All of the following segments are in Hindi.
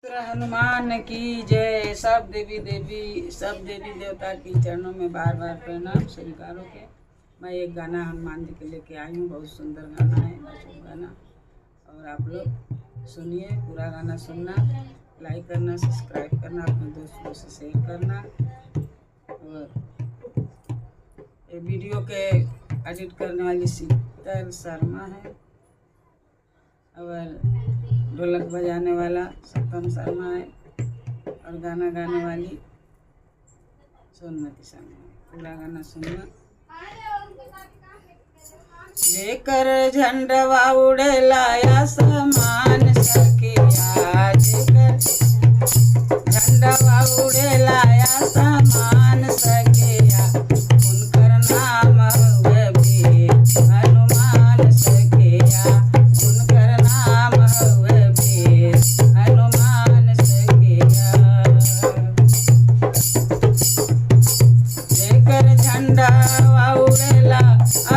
हनुमान की जय। सब देवी देवता की चरणों में बार बार प्रणाम स्वीकारों के। मैं एक गाना हनुमान जी के लेके आई हूँ। बहुत सुंदर गाना है, अशोक गाना। और आप लोग सुनिए, पूरा गाना सुनना, लाइक करना, सब्सक्राइब करना, अपने दोस्तों से शेयर करना। और ये वीडियो के एडिट करने वाली शीतल शर्मा है और ढोलक बजाने वाला सप्तम शर्मा है और गाना गाने वाली सोनमती शर्मा है। पूरा गाना सुनना। जेकर झंडवा उड़ेला आसमान सखिया, जेकर झंडवा उड़ेला आसमान सखिया, उनकर नाम हुए वीर हनुमान सखिया, उनकर नाम हुए वीर हनुमान सखिया। जेकर झंडवा उड़ेला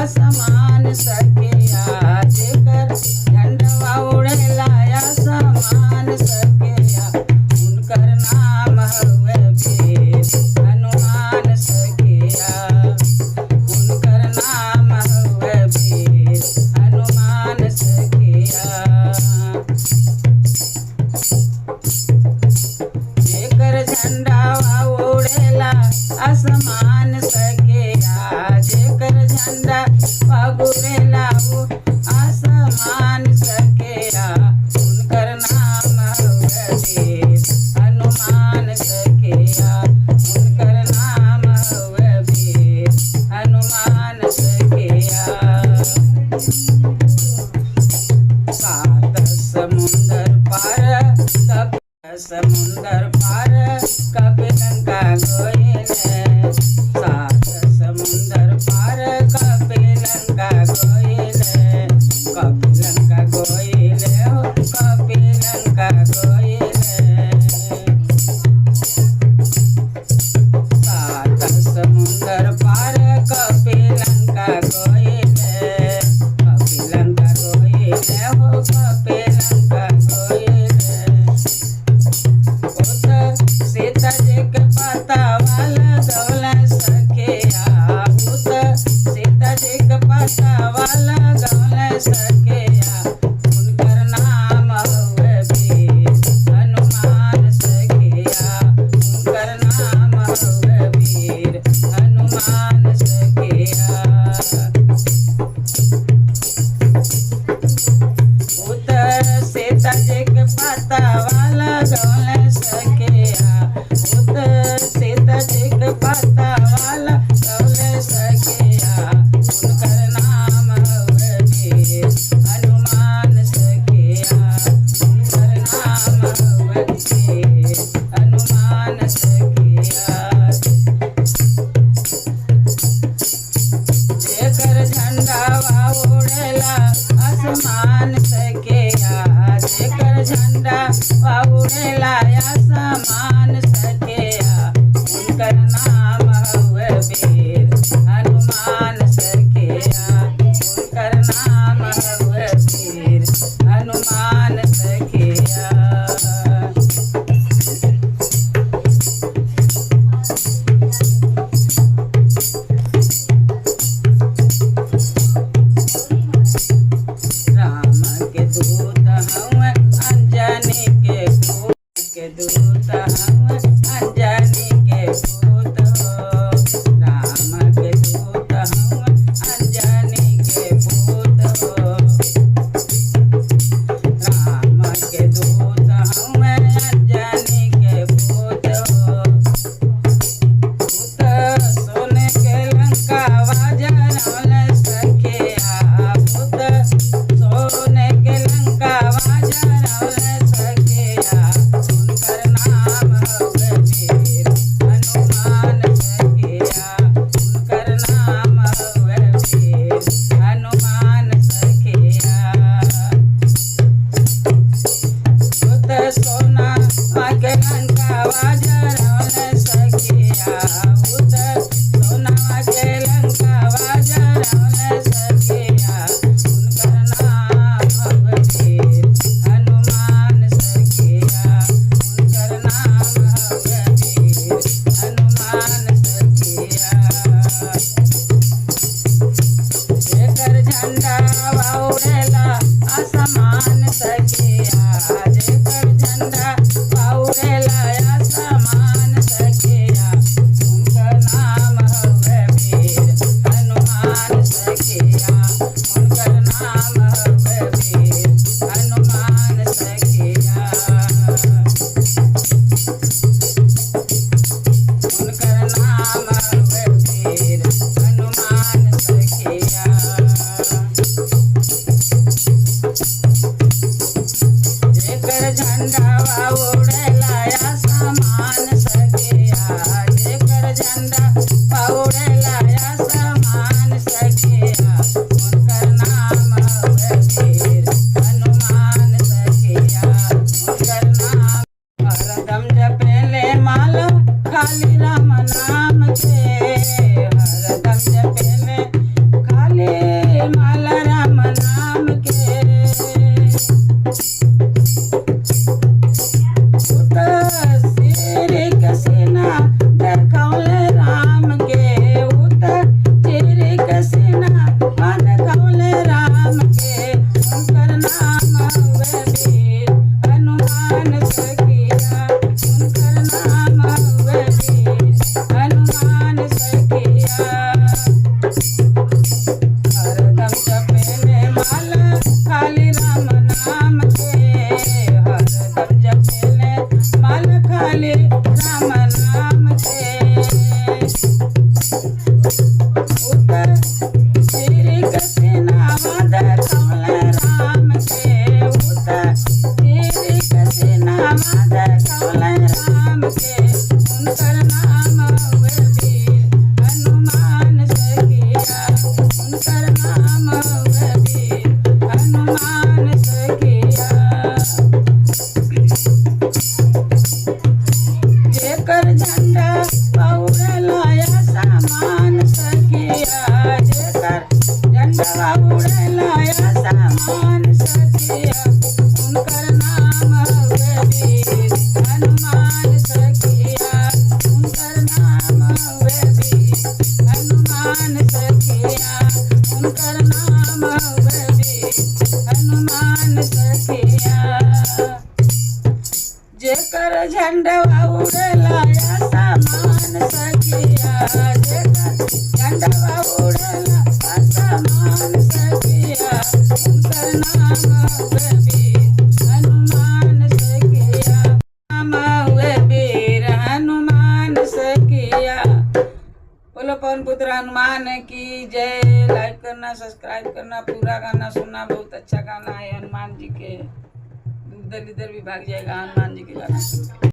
आसमान सखिया, जेकर झंडवा उड़ेला आसमान सखिया, उनकर नाम हुए वीर हनुमान सखिया, उनकर नाम हुए वीर हनुमान सखिया। जेकर झंडा उड़ेला आसमान सखिया, जेकर झंडा उड़ेला आसमान सखिया, उनकर नाम हुए वीर हनुमान सखिया, उनकर नाम हुए वीर हनुमान सखिया। सात समुंदर पार समुंदर पार कपि लंका गइले, सात समुंदर पार कपि लंका गइले, कपि लंका गइले हो कपि लंका गइले। सात समुंदर पार कपि लंका गइले, कपि लंका गइले हो कपि लंका गइले। सीता जी के पतावा लगौले सखिया, सीता जी के पतावा लगौले सखिया, उनकर नाम हुए वीर हनुमान सखिया, उनकर नाम हुए वीर हनुमान सखिया। सीता जी के पतावा लगौले सखिया, सीता जी के पतावा लगौले सखिया, उनकर नाम हुए वीर हनुमान सखिया, उनकर नाम हुए वीर हनुमान सखिया। जेकर झंडा उड़ेला आसमान सखिया, जेकर झंडा उड़ेला आसमान सखिया, उनकर नाम हुए वीर हनुमान सखिया, उनकर नाम हुए वीर हनुमान सखिया। राम के दूत हउए अंजनी के पूत, के दूत हउए अंजनी के पूत हो, राम के दूत हउए अंजनी के पूत हो, राम के दूत हउए अंजनी के पूत हो। पुत सोने के लंका जरौले सखिया, पुत सोने के लंका जरौले सखिया, उनकर नाम उड़ेला आसमान सखिया, जेकर झंडा उड़ेला आसमान सखिया, उनकर नाम हउवे वीर हनुमान सखिया, उनकर नाम। हरदम जपेले माला खाली राम नाम के, हरदम जपेले खाली माला राम नाम के। श्री कसीना देखौले राम के, उत श्री कसीना देखौले राम के, उनकर नाम हउवे वीर हनुमान सखिया, उनकर नाम हउवे वीर हनुमान सखिया। हरदम जपेले माला खाली राम नाम के, हरदम जपेले माला खाली राम नाम के। उतर श्री कसीना देखौले राम के, उतर श्री कसीना देखौले राम के, उनकर नाम हउवे वीर हनुमान सखिया, उनकर नाम हउवे वीर हनुमान सखिया। जेकर झंडा उड़ेला आसमान सखिया, जेकर झंडा उड़ेला आसमान सखिया, उनकर नाम हउवे वीर हनुमान सखिया, उनकर नाम हउवे वीर हनुमान सखिया, उनकर नाम हउवे वीर हनुमान सखिया। जेकर झंडा उड़ेला आसमान सखिया, जेकर झंडा उड़ेला आसमान सखिया, उनकर नाम हउवे वीर हनुमान सखिया, नाम हउवे वीर हनुमान सखिया। बोलो पवन पुत्र हनुमान की जय। लाइक करना, सब्सक्राइब करना, पूरा गाना सुनना, बहुत अच्छा गाना है हनुमान जी के। इधर भी भाग जाएगा हनुमान जी के गाना।